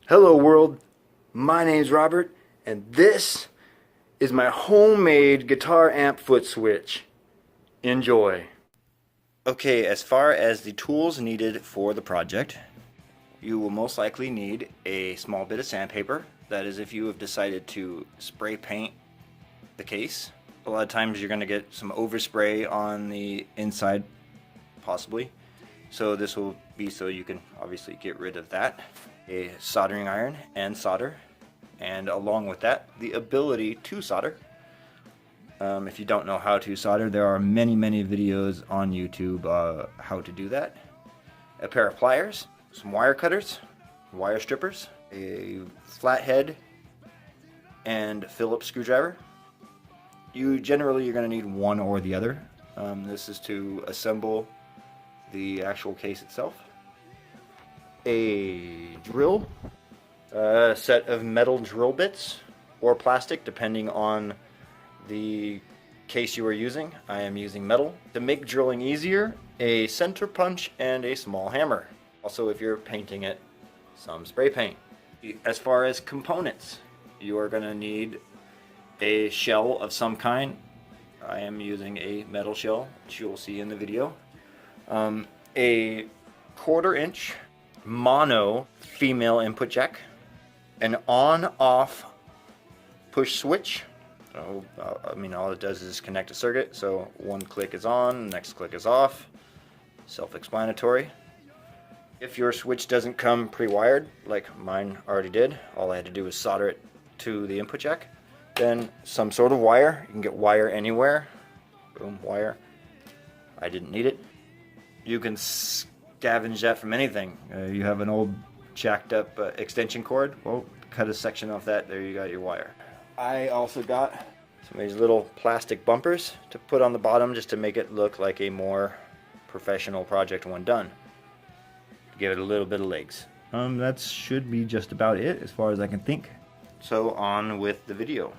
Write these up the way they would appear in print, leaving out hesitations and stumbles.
Hello world, my name's Robert, and this is my homemade guitar amp foot switch. Enjoy. Okay, as far as the tools needed for the project, you will most likely need a small bit of sandpaper. That is if you have decided to spray paint the case. A lot of times you're going to get some overspray on the inside, possibly. So this will be so you can obviously get rid of that. A soldering iron and solder, and along with that, the ability to solder. If you don't know how to solder, there are many videos on YouTube how to do that. A pair of pliers, some wire cutters, wire strippers, a flathead, and Phillips screwdriver. You're going to need one or the other. This is to assemble the actual case itself. A drill, a set of metal drill bits or plastic depending on the case you are using. I am using metal. To make drilling easier, a center punch and a small hammer. Also, if you're painting it, some spray paint. As far as components, you are going to need a shell of some kind. I am using a metal shell, which you'll see in the video. A 1/4 inch mono female input jack, an on-off push switch. So, all it does is connect a circuit, so one click is on, next click is off. Self-explanatory. If your switch doesn't come pre-wired, like mine already did, all I had to do was solder it to the input jack. Then some sort of wire. You can get wire anywhere. Boom, wire. I didn't need it. You can scavenge that from anything. You have an old jacked up extension cord, well, cut a section off that, there you got your wire. I also got some of these little plastic bumpers to put on the bottom just to make it look like a more professional project when done. Give it a little bit of legs. That should be just about it as far as I can think. So on with the video.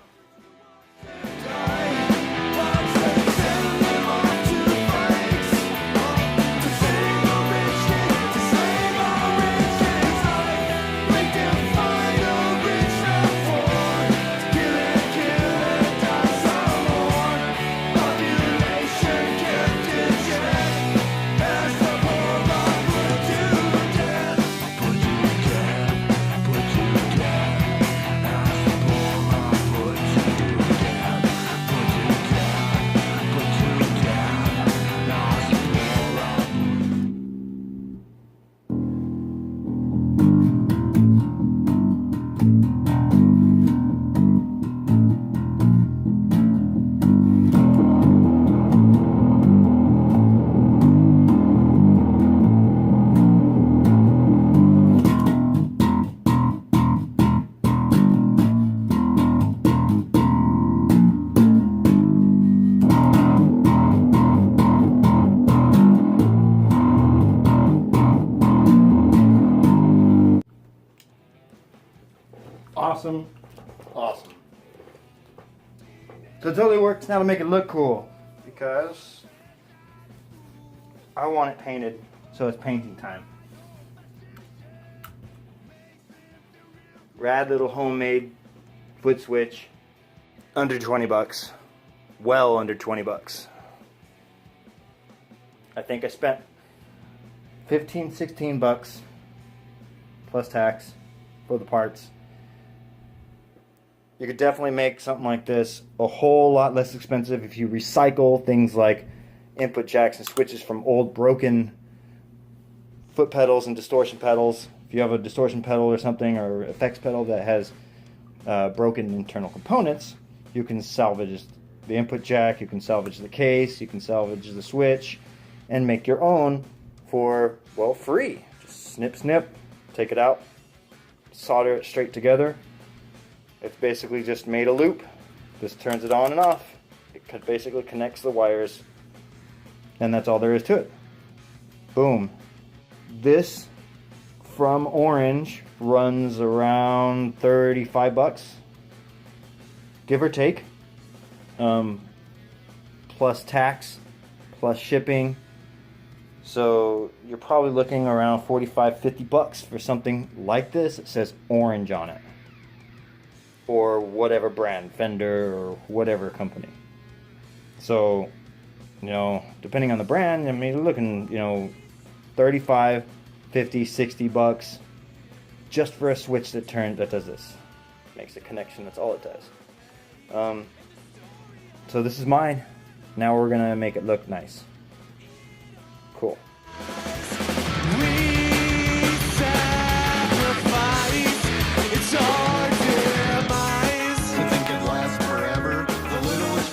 Awesome. So it totally works now to make it look cool, because I want it painted, so it's painting time. Rad little homemade foot switch, under 20 bucks, well under 20 bucks. I think I spent 15, 16 bucks plus tax for the parts. You could definitely make something like this a whole lot less expensive if you recycle things like input jacks and switches from old broken foot pedals and distortion pedals. If you have a distortion pedal or something, or effects pedal that has broken internal components, you can salvage the input jack, you can salvage the case, you can salvage the switch, and make your own for, well, free. Just snip, take it out, solder it straight together. It's basically just made a loop. This turns it on and off. It basically connects the wires, and that's all there is to it. Boom. This from Orange runs around 35 bucks, give or take, plus tax, plus shipping. So you're probably looking around 45, 50 bucks for something like this. It says orange on it. Or whatever brand, Fender or whatever company. So, you know, depending on the brand, I mean, you're looking, you know, 35, 50, 60 bucks just for a switch that does this. Makes a connection, that's all it does. So this is mine. Now we're gonna make it look nice. Cool.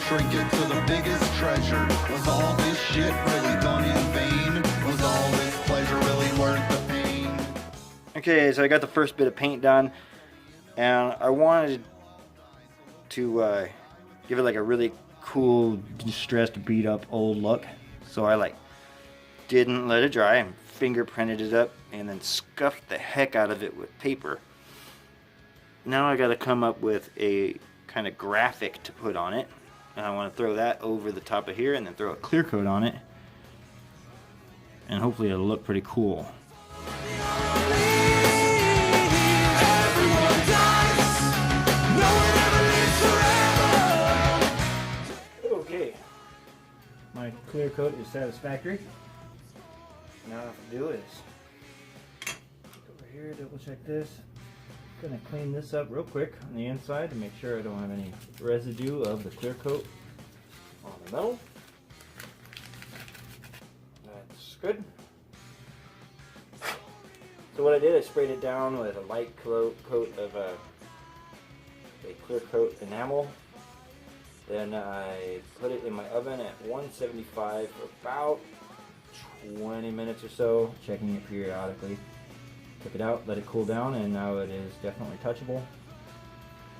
Trinket to the biggest treasure. Was all this shit really done in vain? Was all this pleasure really worth the pain? Okay, so I got the first bit of paint done, and I wanted to give it like a really cool, distressed, beat up old look. So I didn't let it dry and fingerprinted it up and then scuffed the heck out of it with paper. Now I got to come up with a kind of graphic to put on it. And I want to throw that over the top of here and then throw a clear coat on it. And hopefully it'll look pretty cool. Okay. My clear coat is satisfactory. Now what I have to do is over here, double check this. Gonna clean this up real quick on the inside to make sure I don't have any residue of the clear coat on the metal. That's good. So what I did, I sprayed it down with a light coat of a clear coat enamel. Then I put it in my oven at 175 for about 20 minutes or so, checking it periodically. Took it out, let it cool down, and now it is definitely touchable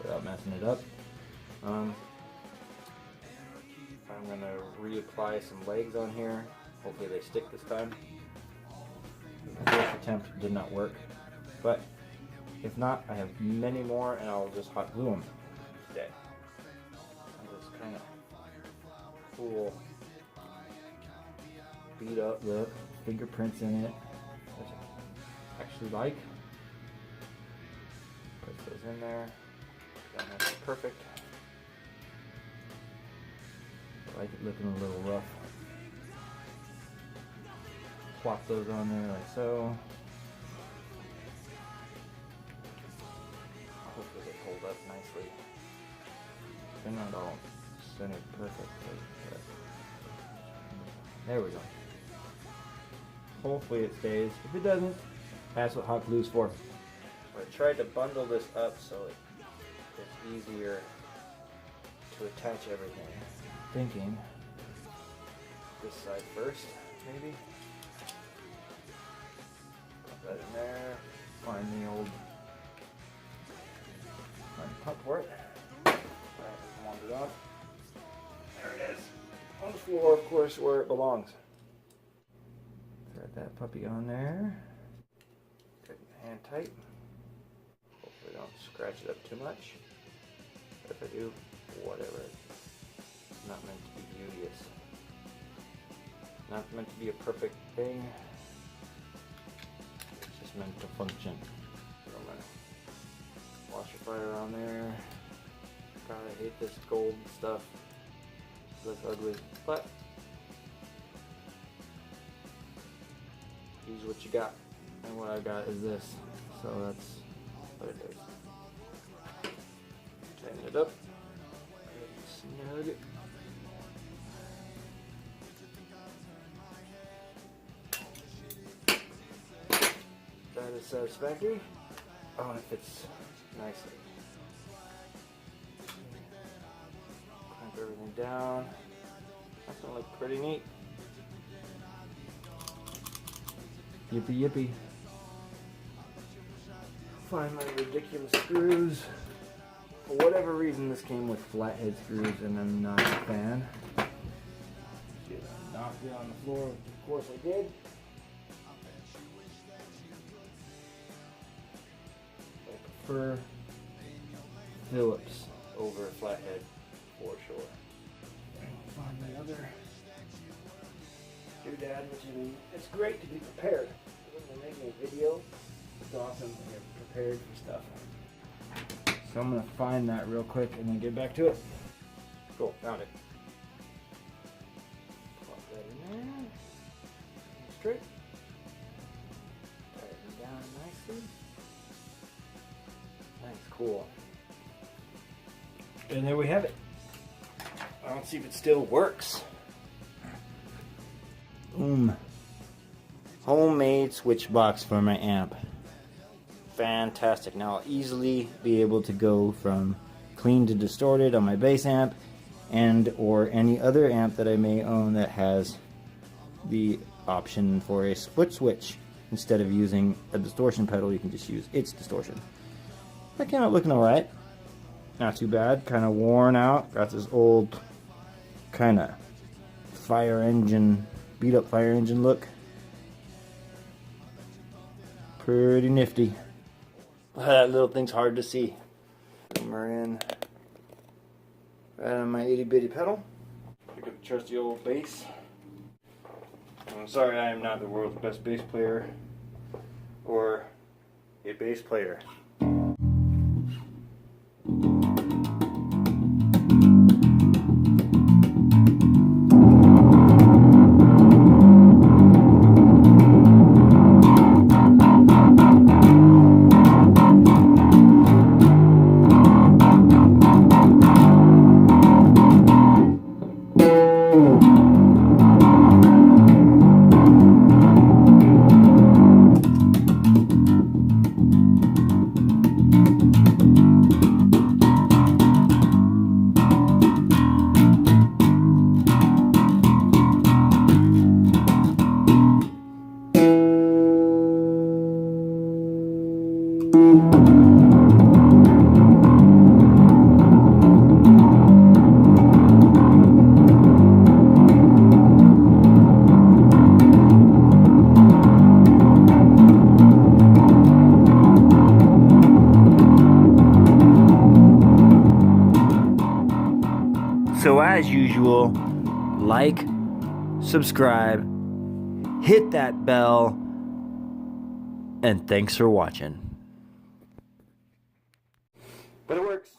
without messing it up. I'm going to reapply some legs on here. Hopefully they stick this time. The first attempt did not work, but if not, I have many more and I'll just hot glue them today. This kind of cool beat up look, fingerprints in it. Actually like. Put those in there. Don't have to be perfect. I like it looking a little rough. Plop those on there like so. Hopefully they hold up nicely. They're not all centered perfectly, but there we go. Hopefully it stays. If it doesn't, that's what hot glue is for. I tried to bundle this up so it's easier to attach everything. Thinking this side first, maybe. Put that in there. Find the puck for it. Alright, wand it off. There it is. On the floor, of course, where it belongs. Thread that puppy on there. Good and hand tight. Hopefully don't scratch it up too much. But if I do, whatever. It's not meant to be beauteous. Not meant to be a perfect thing. It's just meant to function. So I'm gonna washer fire on there. God, I hate this gold stuff. It looks ugly, but use what you got. And what I got is this. So that's what it is. Tighten it up. Snug it. That is satisfactory. Oh, and it fits nicely. Clamp everything down. That's gonna look pretty neat. Yippee yippee. Find my ridiculous screws. For whatever reason, this came with flathead screws, and I'm not a fan. Knocked it on the floor, which of course I did. I prefer Phillips over a flathead for sure. Find my other doodad, which I mean, it's great to be prepared. When we're making a video, it's awesome when you're prepared for stuff. So I'm gonna find that real quick and then get back to it. Cool, found it. Plug that in there. Straight. Tighten down nicely. Nice, cool. And there we have it. I don't see if it still works. Boom. Homemade switch box for my amp. Fantastic. Now I'll easily be able to go from clean to distorted on my bass amp and or any other amp that I may own that has the option for a foot switch. Instead of using a distortion pedal, you can just use its distortion. That came out looking alright. Not too bad. Kind of worn out. Got this old kind of fire engine, beat up fire engine look. Pretty nifty. That little thing's hard to see. We're in right on my itty bitty pedal. Pick up the trusty old bass. I'm sorry, I am not the world's best bass player or a bass player. So as usual, like, subscribe, hit that bell, and thanks for watching. But it works.